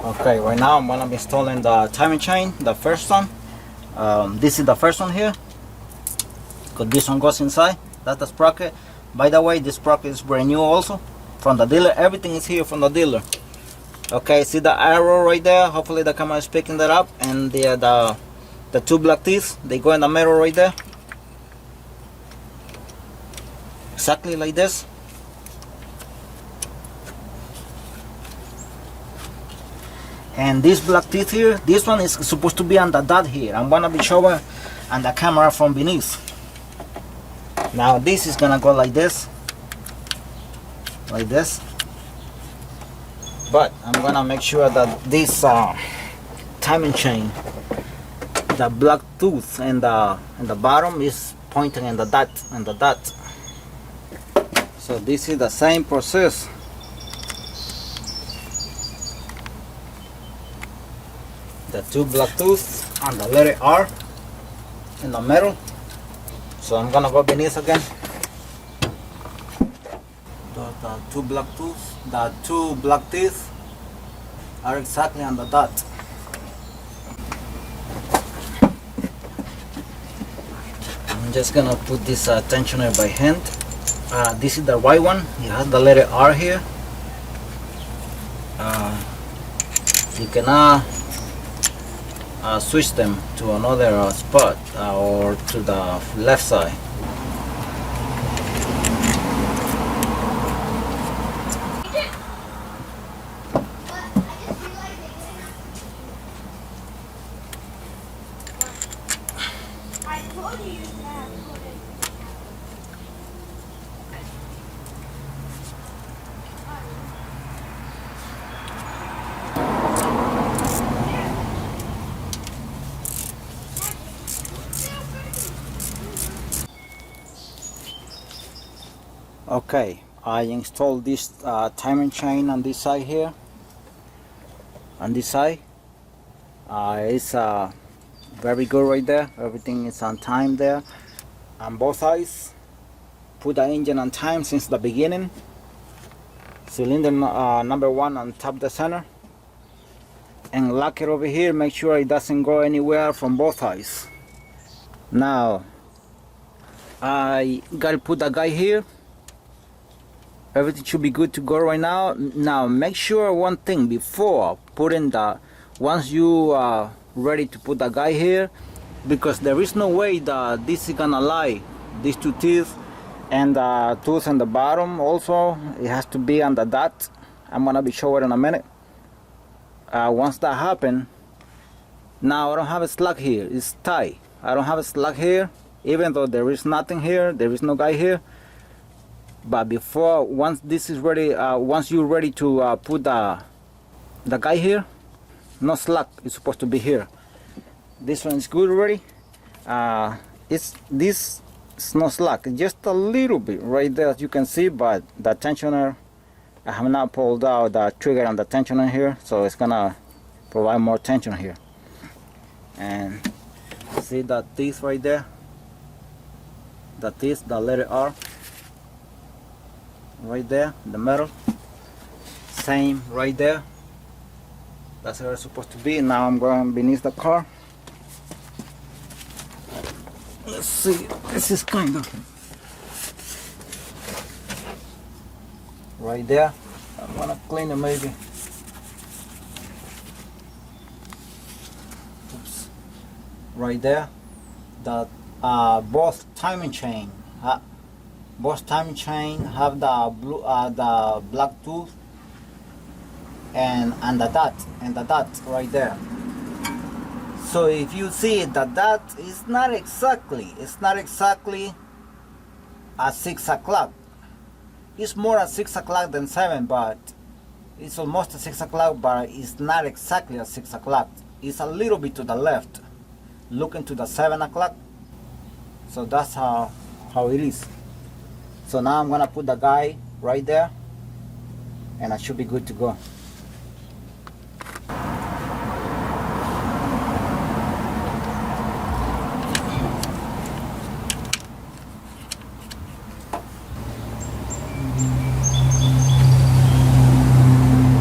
Okay, right now I'm gonna be installing the timing chain, the first one. This is the first one here, because this one goes inside. That's the sprocket. By the way, this sprocket is brand new also from the dealer. Everything is here from the dealer. Okay, see the arrow right there? Hopefully the camera is picking that up. And the two black teeth, they go in the middle right there, exactly like this. And this black teeth here, this one is supposed to be on the dot here. I'm gonna be showing on the camera from beneath. Now this is gonna go like this, but I'm gonna make sure that this timing chain, the black tooth and the bottom is pointing in the dot, So this is the same process. The two black tooths and the letter R in the middle. So I'm gonna go beneath again. The two black tooths, the two black teeth are exactly on the dot. I'm just gonna put this tensioner by hand. This is the white one. It has the letter R here. You cannot switch them to another spot or to the left side. Okay, I installed this timing chain on this side here. On this side, it's very good right there. Everything is on time there. On both sides, put the engine on time since the beginning. Cylinder number 1 on top of the center, and lock it over here. Make sure it doesn't go anywhere from both sides. Now I gotta put the guy here. Everything should be good to go right now. Now make sure one thing before putting once you are ready to put the guy here, because there is no way that this is gonna lie. These two teeth and the tooth on the bottom also, it has to be on the dot. I'm gonna be showing in a minute. Once that happens, now I don't have a slug here, it's tight. I don't have a slug here, even though there is nothing here, there is no guy here. But once this is ready, once you're ready to put the guy here, no slug is supposed to be here. This one is good already. This is no slug, just a little bit right there, as you can see. But the tensioner, I have not pulled out the trigger on the tensioner here, so it's gonna provide more tension here. And see that teeth right there, the teeth, the letter R right there in the middle, same right there. That's where it's supposed to be. Now I'm going beneath the car. Let's see, this is kind of right there. I'm gonna clean it maybe. Oops. Right there, that both timing chain have the black tooth and the dot right there. So if you see the dot is not exactly at 6 o'clock. It's more at 6 o'clock than 7, but it's almost at 6 o'clock, but it's not exactly at 6 o'clock. It's a little bit to the left, looking to the 7 o'clock. So that's how it is. So now I'm gonna put the guy right there, and I should be good to go.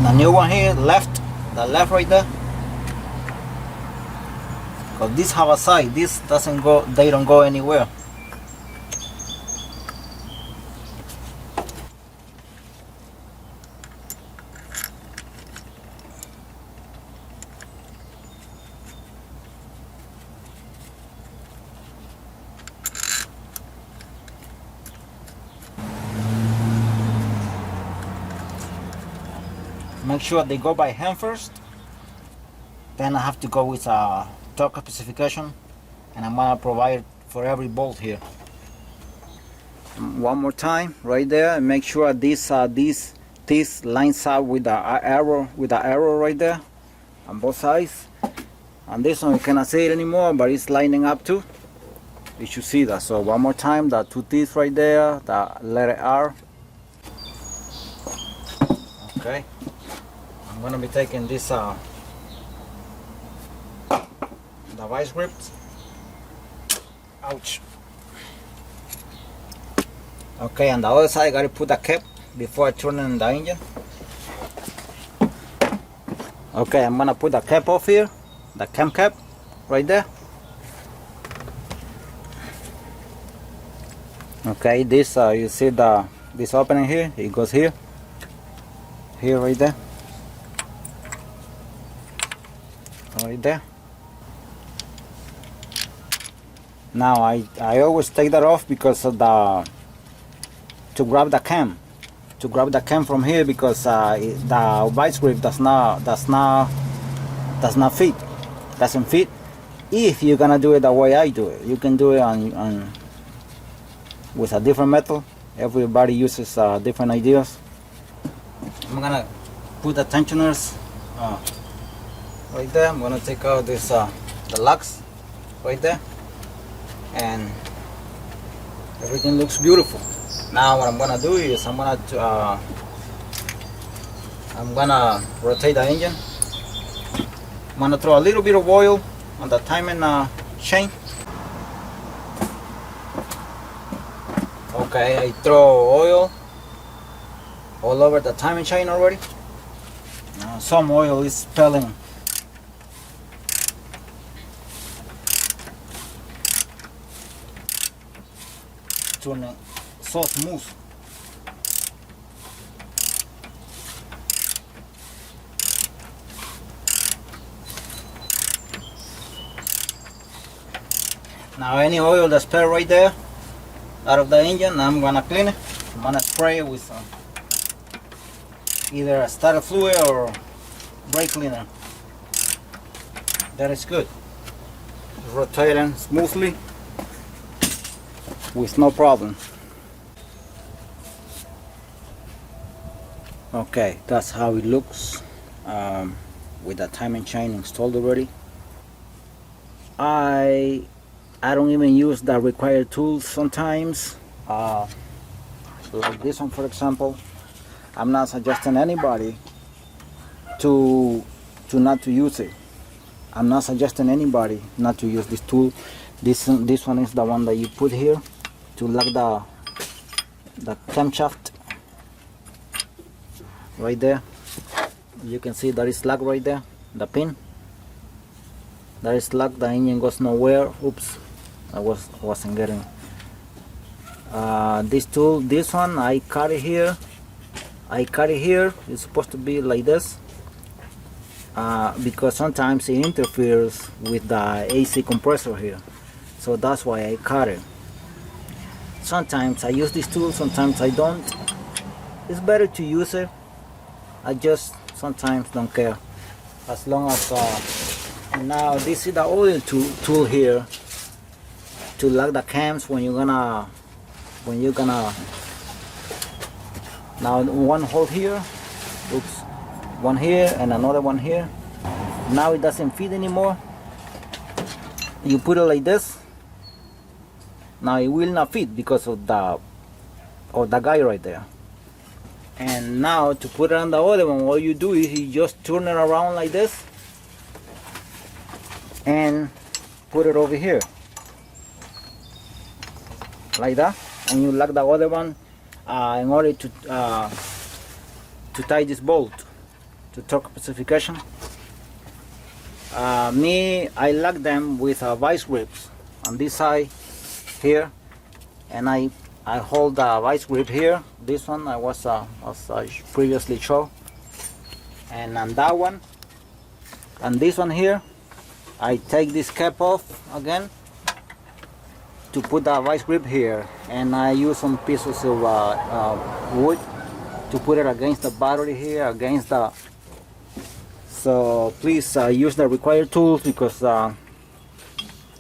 The new one here, left, the left right there. Because this have a side, this doesn't go, they don't go anywhere. Make sure they go by hand first. Then I have to go with a torque specification, and I'm gonna provide for every bolt here. One more time, right there, and make sure this lines up with the arrow right there on both sides. And this one you cannot see it anymore, but it's lining up too. You should see that. So one more time, the two teeth right there, the letter R. Okay. I'm gonna be taking this the vice grips. Ouch. Okay, on the other side I gotta put the cap before I turn on the engine. Okay, I'm gonna put the cap off here, the cam cap right there. Okay, this you see this opening here, it goes here right there. Right there. Now I always take that off because of to grab the cam from here, because the vice grip doesn't fit. If you're gonna do it the way I do it, you can do it on with a different metal. Everybody uses different ideas. I'm gonna put the tensioners right there. I'm gonna take out this the locks right there, and everything looks beautiful. Now what I'm gonna do is I'm gonna rotate the engine. I'm gonna throw a little bit of oil on the timing chain. Okay, I throw oil all over the timing chain already. Some oil is spilling. Turning so smooth. Now any oil that's spilled right there out of the engine, I'm gonna clean it. I'm gonna spray it with either a starter fluid or brake cleaner. That is good. Rotating smoothly with no problem. Okay, that's how it looks with the timing chain installed already. I don't even use the required tools sometimes, like this one for example. I'm not suggesting anybody to not to use it. I'm not suggesting anybody not to use this tool. This one is the one that you put here to lock the camshaft right there. You can see that is locked right there, the pin that is locked. The engine goes nowhere. Oops, I wasn't getting this tool. This one I cut it here. It's supposed to be like this because sometimes it interferes with the AC compressor here, so that's why I cut it. Sometimes I use this tool, sometimes I don't. It's better to use it. I just sometimes don't care, as long as now this is the oil tool here to lock the cams when you're gonna now one hole here, oops, one here and another one here. Now it doesn't fit anymore. You put it like this. Now it will not fit because of the guy right there. And now to put it on the other one, all you do is you just turn it around like this and put it over here like that, and you lock the other one in order to tie this bolt. to torque specification. I lock them with vice grips on this side here, and I hold the vice grip here. This one I was as I previously showed, and on that one, and this one here, I take this cap off again to put the vice grip here, and I use some pieces of wood to put it against the battery here, against the. So please use the required tools, because I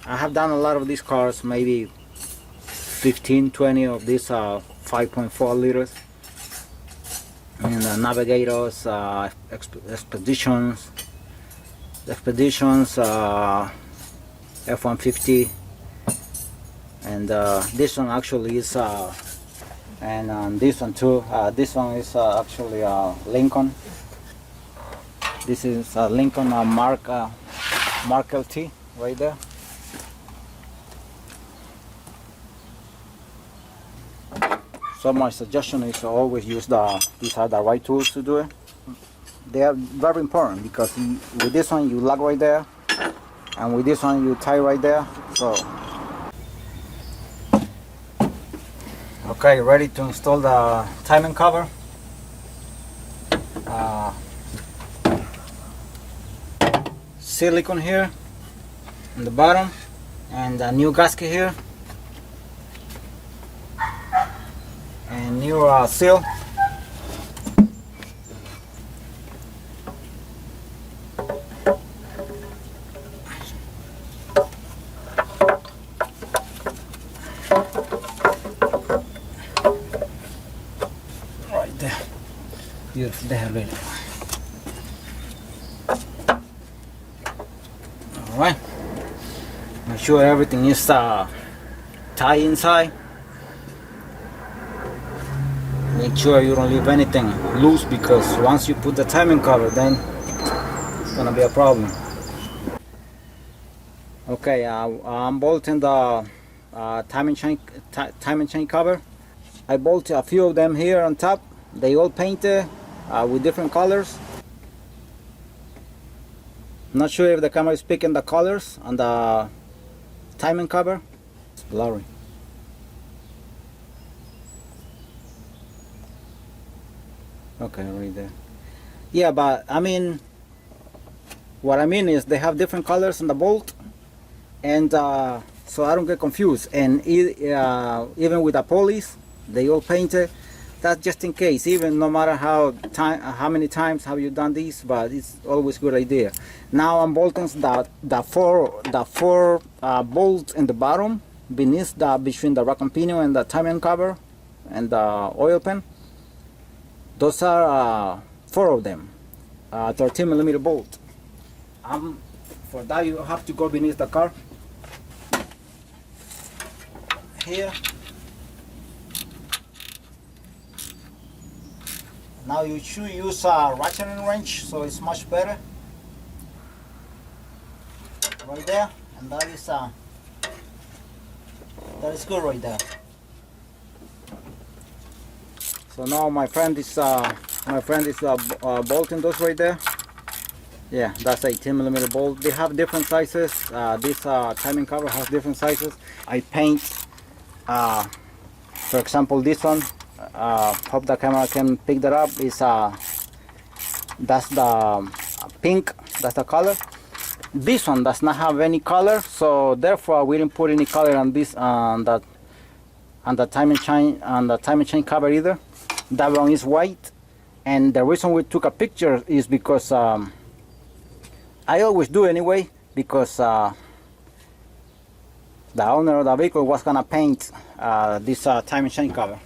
have done a lot of these cars, maybe 15-20 of these 5.4 liters, and Navigators, Expeditions, F-150, and this one actually is and this one too. This one is actually Lincoln. This is Lincoln Mark LT right there. So my suggestion is to always use these are the right tools to do it. They are very important, because with this one you lock right there, and with this one you tie right there. So okay, ready to install the timing cover. Silicone here on the bottom, and a new gasket here, and new seal. Right there. Beautiful there, really. Alright. Make sure everything is tight inside. Make sure you don't leave anything loose, because once you put the timing cover, then it's gonna be a problem. Okay, I'm bolting the timing chain cover. I bolted a few of them here on top. They all painted with different colors. Not sure if the camera is picking the colors on the timing cover. It's blurry. Okay, right there. Yeah, but I mean, what I mean is they have different colors on the bolt, and so I don't get confused. And even with the pulleys, they all painted. That's just in case. Even no matter how many times have you done this, but it's always a good idea. Now I'm bolting the four bolts in the bottom beneath between the rack and pinion and the timing cover and the oil pan. Those are 4 of them, 13mm bolt. For that you have to go beneath the car. Here. Now you should use a ratcheting wrench, so it's much better. Right there, and that is good right there. So now my friend is bolting those right there. Yeah, that's 18mm bolt. They have different sizes. This timing cover has different sizes. I paint, for example, this one. Hope the camera can pick that up. Is that's the pink. That's the color. This one does not have any color, so therefore we didn't put any color on this on the timing chain cover either. That one is white, and the reason we took a picture is because I always do anyway, because the owner of the vehicle was gonna paint this timing chain cover.